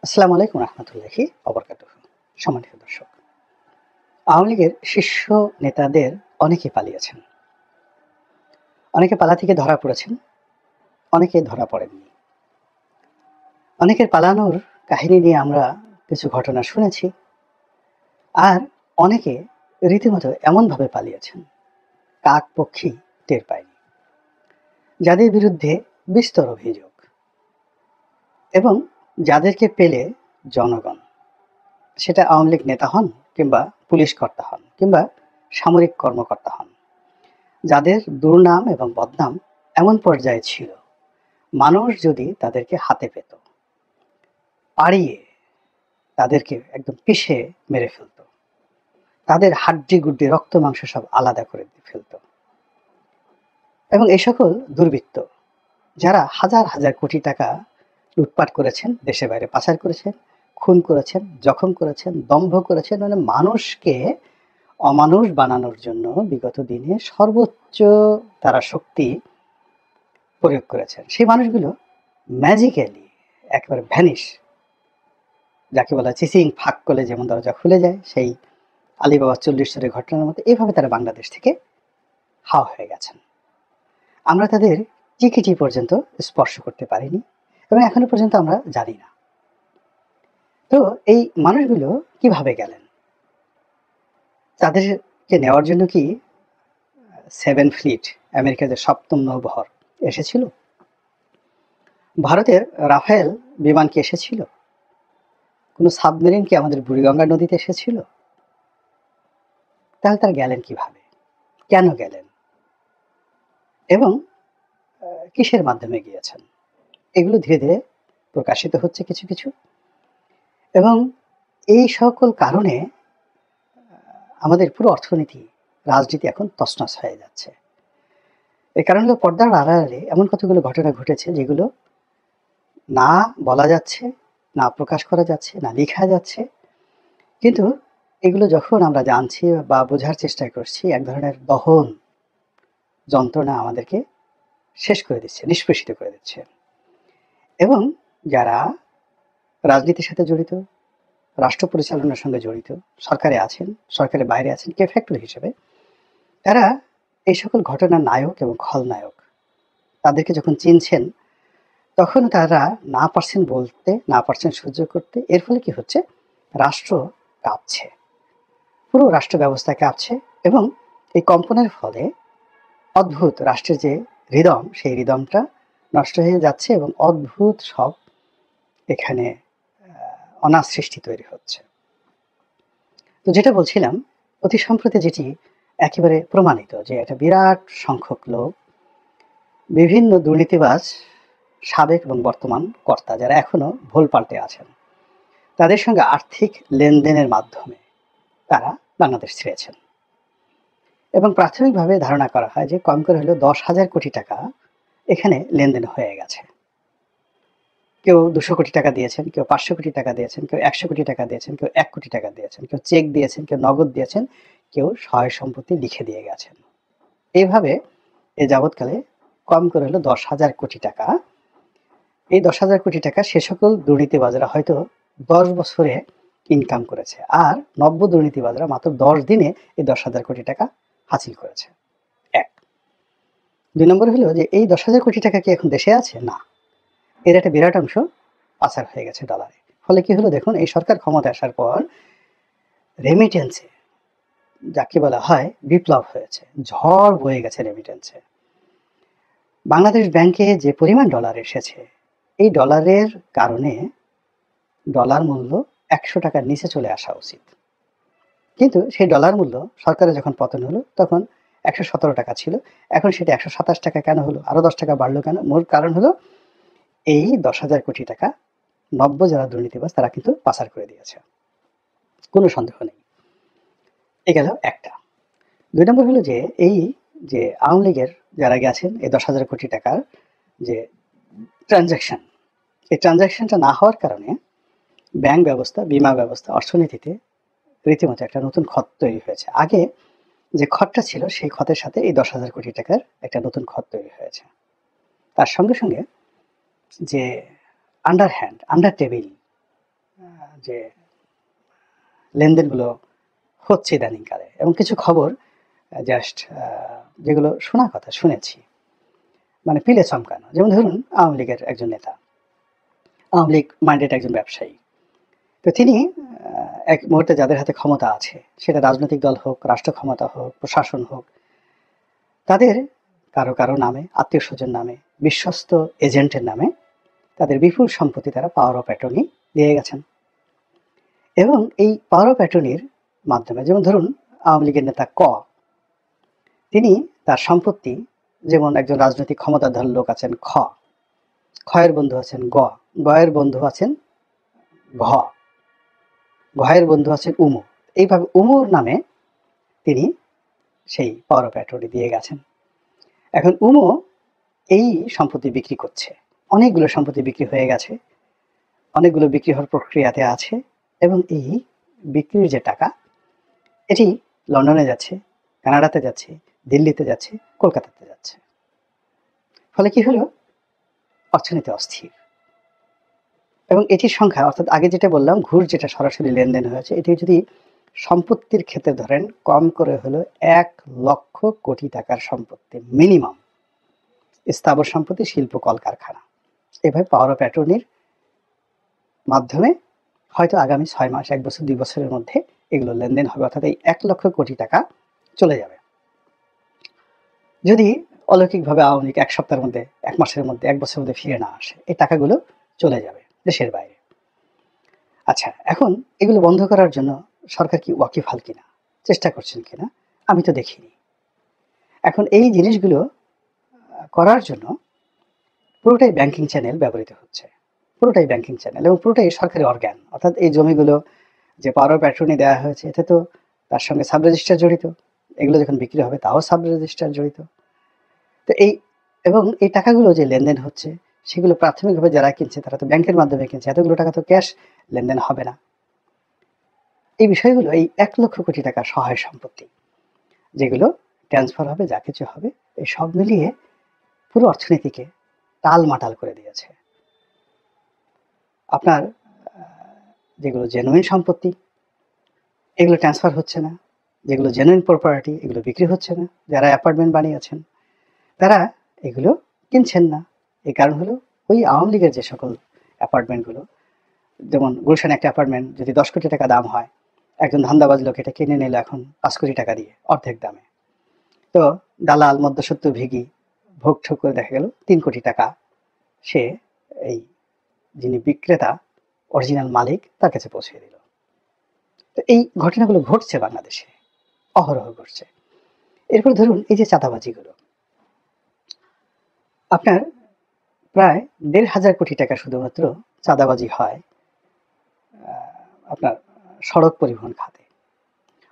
আসসালামু আলাইকুম রহমতুল্লাহি ওবরকাতুহু। সম্মানিত দর্শক, আওয়ামী লীগের শীর্ষ নেতাদের অনেকে পালিয়েছেন। অনেকে পালা থেকে ধরা পড়েছেন, অনেকে ধরা পড়েননি। অনেকের পালানোর কাহিনী নিয়ে আমরা কিছু ঘটনা শুনেছি, আর অনেকে রীতিমতো এমনভাবে পালিয়েছেন কাকপক্ষী টের পায়নি, যাদের বিরুদ্ধে বিস্তর অভিযোগ এবং যাদেরকে পেলে জনগণ, সেটা আওয়ামী লীগ নেতা হন কিংবা পুলিশ কর্তা হন কিংবা সামরিক কর্মকর্তা হন, যাদের দুর্নাম এবং বদনাম এমন পর্যায়ে ছিল, মানুষ যদি তাদেরকে হাতে পেত, পাড়িয়ে তাদেরকে একদম পিষে মেরে ফেলত, তাদের হাড্ডি গুড্ডি রক্ত মাংস সব আলাদা করে ফেলত। এবং এই সকল দুর্বৃত্ত যারা হাজার হাজার কোটি টাকা লুটপাট করেছেন, দেশে বাইরে পাচার করেছেন, খুন করেছেন, জখম করেছেন, দম্ভ করেছেন, মানে মানুষকে অমানুষ বানানোর জন্য বিগত দিনে সর্বোচ্চ তারা শক্তি প্রয়োগ করেছেন, সেই মানুষগুলো ম্যাজিক্যালি একেবারে ভ্যানিশ, যাকে বলা চিচিং ফাঁক করলে যেমন দরজা খুলে যায়, সেই আলিবাবা 40 চোরের ঘটনার মতো এভাবে তারা বাংলাদেশ থেকে হাওয়া হয়ে গেছেন। আমরা তাদের টিকিটি পর্যন্ত স্পর্শ করতে পারিনি এবং এখনো পর্যন্ত আমরা জানি না। তো এই মানুষগুলো কিভাবে গেলেন? তাদেরকে নেওয়ার জন্য কি 7 ফ্লিট, আমেরিকার যে 7ম নৌবহর এসেছিল? ভারতের রাফেল বিমান কি এসেছিল? কোনো সাবমেরিন কি আমাদের বুড়িগঙ্গা নদীতে এসেছিল? তাহলে তারা গেলেন কিভাবে? কেন গেলেন? এবং কিসের মাধ্যমে গিয়েছেন? এগুলো ধীরে ধীরে প্রকাশিত হচ্ছে কিছু কিছু, এবং এই সকল কারণে আমাদের পুরো অর্থনীতি, রাজনীতি এখন তছনছ হয়ে যাচ্ছে। এর কারণ হলো পর্দার আড়ালে এমন কতগুলো ঘটনা ঘটেছে যেগুলো না বলা যাচ্ছে, না প্রকাশ করা যাচ্ছে, না লেখা যাচ্ছে, কিন্তু এগুলো যখন আমরা জানছি বা বোঝার চেষ্টা করছি, এক ধরনের দহন যন্ত্রণা আমাদেরকে শেষ করে দিচ্ছে, নিষ্পেষিত করে দিচ্ছে। এবং যারা রাজনীতির সাথে জড়িত, রাষ্ট্র পরিচালনার সঙ্গে জড়িত, সরকারে আছেন, সরকারের বাইরে আছেন, কে ফ্যাক্টর হিসেবে, তারা এই সকল ঘটনার নায়ক এবং খলনায়ক, তাদেরকে যখন চিনছেন, তখন তারা না পারছেন বলতে, না পারছেন সহ্য করতে। এর ফলে কি হচ্ছে? রাষ্ট্র কাঁপছে, পুরো রাষ্ট্র ব্যবস্থা কাঁপছে, এবং এই কম্পনের ফলে অদ্ভুত রাষ্ট্রের যে রিদম, সেই রিদমটা নষ্ট হয়ে যাচ্ছে এবং অদ্ভুত সব এখানে অনার সৃষ্টি তৈরি হচ্ছে। তো যেটা বলছিলাম, অতি সম্প্রতি যেটি একেবারে প্রমাণিত, যে একটা বিরাট সংখ্যক লোক, বিভিন্ন দুর্নীতিবাজ সাবেক এবং বর্তমান কর্তা, যারা এখনো ভোল পাল্টে আছেন, তাদের সঙ্গে আর্থিক লেনদেনের মাধ্যমে তারা বাংলাদেশ ছেড়েছেন। এবং প্রাথমিকভাবে ধারণা করা হয় যে কম করে হলেও 10,000 কোটি টাকা এখানে লেনদেন হয়ে গেছে। কেউ 200 কোটি টাকা দিয়েছেন, কেউ 500 কোটি টাকা দিয়েছেন, কেউ 100 কোটি টাকা দিয়েছেন, কেউ 1 কোটি টাকা দিয়েছেন, কেউ চেক দিয়েছেন, কেউ নগদ দিয়েছেন, কেউ সহায় সম্পত্তি লিখে দিয়ে গেছেন। এইভাবে এ যাবৎকালে কম করে হলো 10,000 কোটি টাকা। এই 10,000 কোটি টাকা সে সকল দুর্নীতিবাজরা হয়তো 10 বছরে ইনকাম করেছে, আর নব্য দুর্নীতিবাজরা মাত্র 10 দিনে এই 10,000 কোটি টাকা হাসিল করেছে। এক। 2 নম্বর হলো যে এই 10,000 কোটি টাকা কি এখন দেশে আছে? না, এর একটা বিরাট অংশ পাচার হয়ে গেছে ডলারে। ফলে কি হলো দেখুন, এই সরকার ক্ষমতায় আসার পর রেমিটেন্সে, যাকে বলা হয়, বিপ্লব হয়েছে, ঝড় বয়ে গেছে রেমিটেন্সে। বাংলাদেশ ব্যাংকে যে পরিমাণ ডলার এসেছে, এই ডলারের কারণে ডলার মূল্য 100 টাকার নিচে চলে আসা উচিত, কিন্তু সেই ডলার মূল্য সরকারের যখন পতন হলো তখন 117 টাকা ছিল, এখন সেটা 127 টাকা কেন হলো? আরো 10 টাকা বাড়লো কেন? মূল কারণ হলো এই 10,000 কোটি টাকা নব্য যারা দুর্নীতিবাজ তারা কিন্তু পাচার করে দিয়েছে, কোনো সন্দেহ নেই। এ গেল একটা। 2 নম্বর হলো যে এই যে আওয়ামী লীগের যারা গেছেন, এই 10,000 কোটি টাকার যে ট্রানজাকশন, এই ট্রানজাকশনটা না হওয়ার কারণে ব্যাংক ব্যবস্থা, বীমা ব্যবস্থা, অর্থনীতিতে রীতিমতো একটা নতুন ক্ষত তৈরি হয়েছে। আগে যে ক্ষতটা ছিল, সেই ক্ষতের সাথে এই 10,000 কোটি টাকার একটা নতুন ক্ষত তৈরি হয়েছে। তার সঙ্গে সঙ্গে যে আন্ডার টেবিল যে লেনদেনগুলো হচ্ছে ইদানিংকালে, এবং কিছু খবর জাস্ট যেগুলো শোনা কথা শুনেছি, মানে পিলে চমকানো। যেমন ধরুন, আওয়ামী লীগের একজন নেতা, আওয়ামী লীগ মাইন্ডেড একজন ব্যবসায়ী, তো তিনি এক মুহূর্তে যাদের হাতে ক্ষমতা আছে, সেটা রাজনৈতিক দল হোক, রাষ্ট্র ক্ষমতা হোক, প্রশাসন হোক, তাদের কারো কারো নামে, আত্মীয় স্বজন নামে, বিশ্বস্ত এজেন্টের নামে তাদের বিপুল সম্পত্তি তারা পাওয়ার অফ অ্যাটর্নি দিয়ে গেছেন। এবং এই পাওয়ার অফ অ্যাটর্নির মাধ্যমে, যেমন ধরুন আওয়ামী লীগের নেতা তিনি তার সম্পত্তি, যেমন একজন রাজনৈতিক ক্ষমতাধর লোক আছেন খয়ের বন্ধু আছেন গয়ের বন্ধু আছেন ঘয়ের বন্ধু আছেন এইভাবে উমুর নামে তিনি সেই পাওয়ার অফ অ্যাটর্নি দিয়ে গেছেন। এখন এই সম্পত্তি বিক্রি করছে, অনেকগুলো সম্পত্তি বিক্রি হয়ে গেছে, অনেকগুলো বিক্রি হওয়ার প্রক্রিয়াতে আছে, এবং এই বিক্রির যে টাকা, এটি লন্ডনে যাচ্ছে, কানাডাতে যাচ্ছে, দিল্লিতে যাচ্ছে, কলকাতাতে যাচ্ছে। ফলে কি হলো? অর্থনীতি অস্থির। এবং এটির সংখ্যা, অর্থাৎ আগে যেটা বললাম ঘুষ যেটা সরাসরি লেনদেন হয়েছে, এটি যদি সম্পত্তির ক্ষেত্রে ধরেন, কম করে হলো 1 লক্ষ কোটি টাকার সম্পত্তি মিনিমাম, স্থাবর সম্পত্তি, শিল্প, কলকারখানা, এভাবে পাওয়ার অফ অ্যাটর্নির মাধ্যমে হয়তো আগামী 6 মাস, 1 বছর, 2 বছরের মধ্যে এগুলো লেনদেন হবে, অর্থাৎ এই 1 লক্ষ কোটি টাকা চলে যাবে। যদি অলৌকিকভাবে আওয়ামী লীগ 1 সপ্তাহের মধ্যে, 1 মাসের মধ্যে, 1 বছরের মধ্যে ফিরে না আসে, এই টাকাগুলো চলে যাবে দেশের বাইরে। আচ্ছা, এখন এগুলো বন্ধ করার জন্য সরকার কি ওয়াকিবহাল কিনা, চেষ্টা করছেন কিনা, আমি তো দেখিনি। এখন এই জিনিসগুলো করার জন্য পুরোটাই ব্যাংকিং চ্যানেল ব্যবহৃত হচ্ছে, পুরোটাই ব্যাংকিং চ্যানেল, এবং পুরোটাই সরকারি অর্গান। অর্থাৎ এই জমিগুলো যে পাওয়ার অফ অ্যাটর্নি দেওয়া হয়েছে, এতে তো তার সঙ্গে সাব রেজিস্ট্রার জড়িত, এগুলো যখন বিক্রি হবে তাও সাব রেজিস্ট্রার জড়িত। তো এবং এই টাকাগুলো যে লেনদেন হচ্ছে, সেগুলো প্রাথমিকভাবে যারা কিনছে তারা তো ব্যাংকের মাধ্যমে কিনছে, এতগুলো টাকা তো ক্যাশ লেনদেন হবে না। এই বিষয়গুলো, এই 1 লক্ষ কোটি টাকা সহায় সম্পত্তি যেগুলো ট্রান্সফার হবে, যা কিছু হবে, এই সব মিলিয়ে পুরো অর্থনীতিকে টালমাটাল করে দিয়েছে। আপনার যেগুলো জেনুইন সম্পত্তি, এগুলো ট্রান্সফার হচ্ছে না, যেগুলো জেনুইন প্রপার্টি, এগুলো বিক্রি হচ্ছে না। যারা অ্যাপার্টমেন্ট বানিয়েছেন তারা এগুলো কিনছেন না। এই কারণ হলো ওই আওয়ামী লীগের যে সকল অ্যাপার্টমেন্টগুলো, যেমন গুলশান একটা অ্যাপার্টমেন্ট যদি 10 কোটি টাকা দাম হয়, একজন ধান্দাবাজ লোক এটা কিনে নিল এখন 5 কোটি টাকা দিয়ে, অর্ধেক দামে। তো দালাল, মধ্যস্বত্ব ভোগী ভোগ ঠোক করে দেখা গেল 3 কোটি টাকা সে এই যিনি বিক্রেতা, অরিজিনাল মালিক, তার কাছে পৌঁছে দিল। তো এই ঘটনাগুলো ঘটছে বাংলাদেশে, অহরহ ঘটছে। এরপর ধরুন এই যে চাঁদাবাজিগুলো, আপনার প্রায় 1,500 কোটি টাকা শুধুমাত্র চাঁদাবাজি হয় আপনার সড়ক পরিবহন খাতে,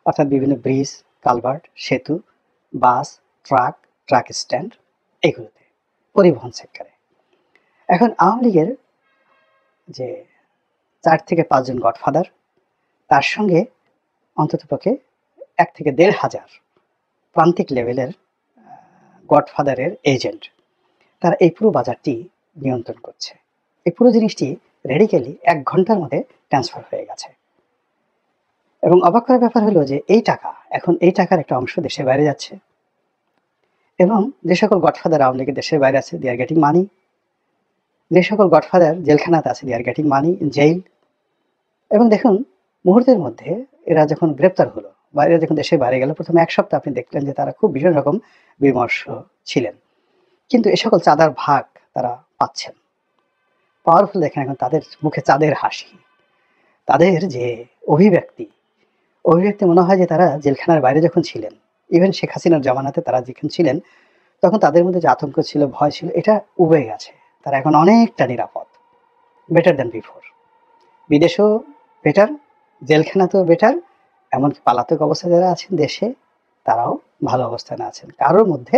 অর্থাৎ বিভিন্ন ব্রিজ, কালভার্ট, সেতু, বাস, ট্রাক স্ট্যান্ড, এগুলোতে, পরিবহন সেক্টরে। এখন আওয়ামী লীগের যে 4 থেকে 5 জন গডফাদার, তার সঙ্গে অন্ততপক্ষে 1 থেকে 1,500 প্রান্তিক লেভেলের গডফাদারের এজেন্ট, তারা এই পুরো বাজারটি নিয়ন্ত্রণ করছে। এই পুরো জিনিসটি রেডিক্যালি 1 ঘন্টার মধ্যে ট্রান্সফার হয়ে গেছে। এবং অবাক করার ব্যাপার হলো যে এই টাকার একটা অংশ দেশের বাইরে যাচ্ছে, এবং যে সকল গডফাদার আওয়ামী লীগের দেশের বাইরে আছে, দে আর গেটিং মানি। যে সকল গডফাদার জেলখানাতে আছে, they are getting money in jail. এবং দেখুন, মুহূর্তের মধ্যে এরা যখন গ্রেপ্তার হলো বা এরা যখন দেশের বাইরে গেল, প্রথমে 1 সপ্তাহ আপনি দেখলেন যে তারা খুব ভীষণ রকম বিমর্ষ ছিলেন, কিন্তু এ সকল চাঁদার ভাগ তারা পাচ্ছেন। পাওয়ারফুল দেখেন এখন তাদের মুখে চাঁদের হাসি, তাদের যে অভিব্যক্তি মনে হয় যে তারা জেলখানার বাইরে যখন ছিলেন, ইভেন শেখ হাসিনার জামানাতে তারা যেখানে ছিলেন, তখন তাদের মধ্যে যে আতঙ্ক ছিল, ভয় ছিল, এটা উবে গেছে। তারা এখন অনেকটা নিরাপদ, বেটার দ্যান বিফোর। বিদেশেও বেটার, জেলখানাতেও বেটার, এমনকি পলাতক অবস্থায় যারা আছেন দেশে, তারাও ভালো অবস্থানে আছেন, কারোর মধ্যে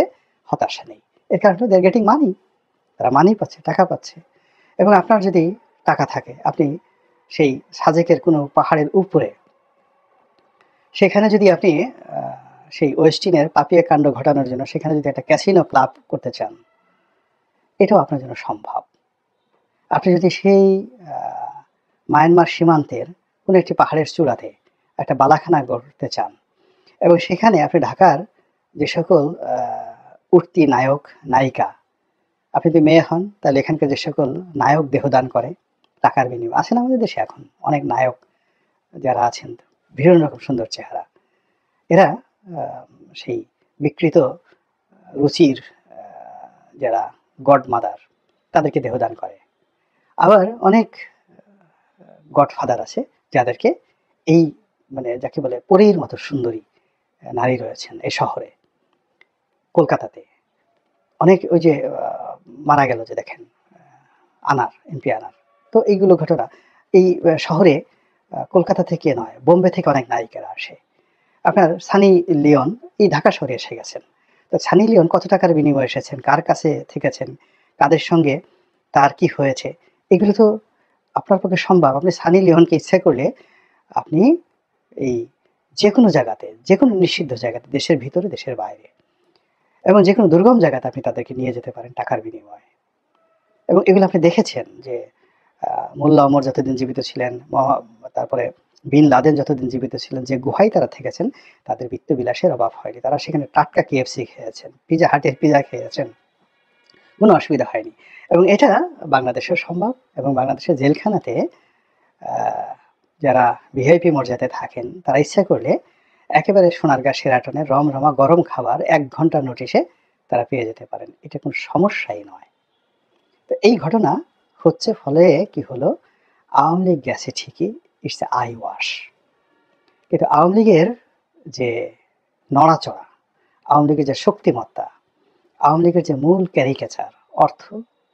হতাশা নেই। এর কারণে দে আর গেটিং মানি, তারা মানি পাচ্ছে, টাকা পাচ্ছে। এবং আপনার যদি টাকা থাকে, আপনি সেই সাজেকের কোনো পাহাড়ের উপরে, সেখানে যদি আপনি সেই ওয়েস্টিনের পাপিয়া কাণ্ড ঘটানোর জন্য সেখানে যদি একটা ক্যাসিনো ক্লাব করতে চান, এটাও আপনার জন্য সম্ভব। আপনি যদি সেই মায়ানমার সীমান্তের কোনো একটি পাহাড়ের চূড়াতে একটা বালাখানা গড়তে চান, এবং সেখানে আপনি ঢাকার যে সকল উঠতি নায়ক নায়িকা, আপনি যদি মেয়ে হন তাহলে এখানকার যে সকল নায়ক দেহদান করে টাকার বিনিময়ে, আছেন আমাদের দেশে এখন অনেক নায়ক যারা আছেন, বিভিন্ন রকম সুন্দর চেহারা, এরা সেই বিকৃত রুচির যারা গড মাদার তাদেরকে দেহদান করে। আবার অনেক গডফাদার আছে যাদেরকে এই মানে যাকে বলে পরীর মতো সুন্দরী নারী রয়েছেন এই শহরে। কলকাতাতে অনেক ওই যে মারা গেল যে দেখেন আনার, এমপি আনার, তো এইগুলো ঘটনা এই শহরে কলকাতা থেকে নয়, বোম্বে থেকে অনেক নায়িকারা আসে। আপনার সানি লিওন এই ঢাকা শহরে এসে গেছেন। তো সানি লিওন কত টাকার বিনিময়ে এসেছেন, কার কাছে থেকেছেন, কাদের সঙ্গে তার কি হয়েছে, এগুলো তো আপনার পক্ষে সম্ভব। আপনি সানি লিওনকে ইচ্ছা করলে আপনি এই যে কোনো জায়গাতে, যে কোনো নিষিদ্ধ জায়গাতে, দেশের ভিতরে দেশের বাইরে এবং যে কোনো দুর্গম জায়গাতে আপনি তাদেরকে নিয়ে যেতে পারেন টাকার বিনিময়ে। এবং এগুলো আপনি দেখেছেন যে মোল্লা ওমর যতদিন জীবিত ছিলেন, তারপরে বিন লাদেন যতদিন জীবিত ছিলেন, যে গুহায় তারা থেকেছেন, তাদের বিত্ত বিলাসের অভাব হয়নি। তারা সেখানে টাটকা কেএফসি খেয়েছেন, পিজা হাটের পিজা খেয়েছেন, কোনো অসুবিধা হয়নি। এবং এটা বাংলাদেশেও সম্ভব। এবং বাংলাদেশের জেলখানাতে যারা ভিআইপি মর্যাদায় থাকেন তারা ইচ্ছা করলে একেবারে সোনারগাঁ শেরাটনের রমরমা গরম খাবার 1 ঘন্টার নোটিশে তারা পেয়ে যেতে পারেন। এটা কোনো সমস্যাই নয়। তো এই ঘটনা হচ্ছে, ফলে কি হলো, আওয়ামী লীগ গেছে ঠিকই, ইটস আই ওয়াশ, কিন্তু আওয়ামী লীগের যে নড়াচড়া, আওয়ামী লীগের যে শক্তিমত্তা, আওয়ামী লীগের যে মূল ক্যারিকেচার, অর্থ,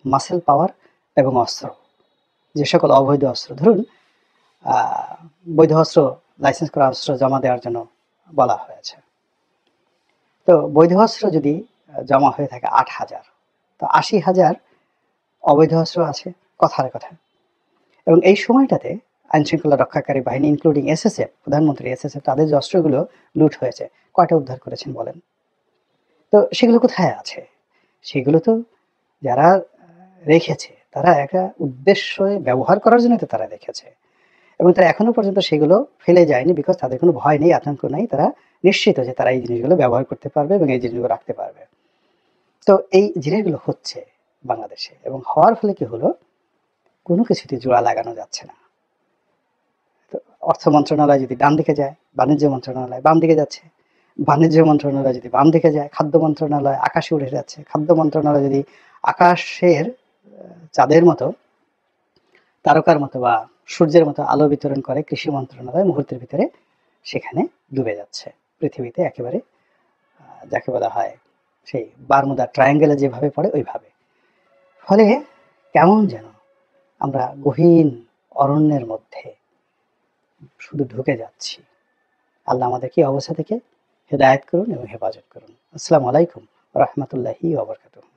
মাসেল পাওয়ার এবং অস্ত্র, যে সকল অবৈধ অস্ত্র, ধরুন বৈধ অস্ত্র, লাইসেন্স করা অস্ত্র জমা দেওয়ার জন্য বলা হয়েছে। তো বৈধ অস্ত্র যদি জমা হয়ে থাকে 8,000, তো 80,000 অবৈধ অস্ত্র আছে কথার কথা। এবং এই সময়টাতে আইন শৃঙ্খলা রক্ষাকারী বাহিনী ইনক্লুডিং এসএসএফ, প্রধানমন্ত্রী এসএসএফ, তাদের যে অস্ত্রগুলো লুট হয়েছে, কয়টা উদ্ধার করেছেন বলেন? তো সেগুলো কোথায় আছে? সেগুলো তো যারা রেখেছে তারা একটা উদ্দেশ্যে ব্যবহার করার জন্য তো তারা রেখেছে, এবং তারা এখনো পর্যন্ত সেগুলো ফেলে যায়নি, বিকজ তাদের কোনো ভয় নেই, আতঙ্ক নেই, তারা নিশ্চিত যে তারা এই জিনিসগুলো ব্যবহার করতে পারবে এবং এই জিনিসগুলো রাখতে পারবে। তো এই জিনিসগুলো হচ্ছে বাংলাদেশে, এবং হওয়ার ফলে কি হলো, কোনো কিছুতে জোড়া লাগানো যাচ্ছে না। তো অর্থ মন্ত্রণালয় যদি ডান দিকে যায়, বাণিজ্য মন্ত্রণালয় বাম দিকে যাচ্ছে, বাণিজ্য মন্ত্রণালয় যদি বাম দিকে যায়, খাদ্য মন্ত্রণালয় আকাশে উঠে যাচ্ছে, খাদ্য মন্ত্রণালয় যদি আকাশের চাঁদের মতো, তারকার মতো বা সূর্যের মতো আলো বিতরণ করে, কৃষি মন্ত্রণালয় মুহূর্তের ভিতরে সেখানে ডুবে যাচ্ছে পৃথিবীতে একেবারে, যাকে বলা হয় সেই বারমুদা ট্রায়াঙ্গেলে যেভাবে পড়ে ওইভাবে। ফলে কেমন যেন আমরা গহীন অরণ্যের মধ্যে শুধু ঢুকে যাচ্ছি। আল্লাহ আমাদেরকে এই অবস্থা থেকে হেদায়েত করুন এবং হেফাজত করুন। আসসালামু আলাইকুম ওয়া রাহমাতুল্লাহি ওয়া বারাকাতুহু।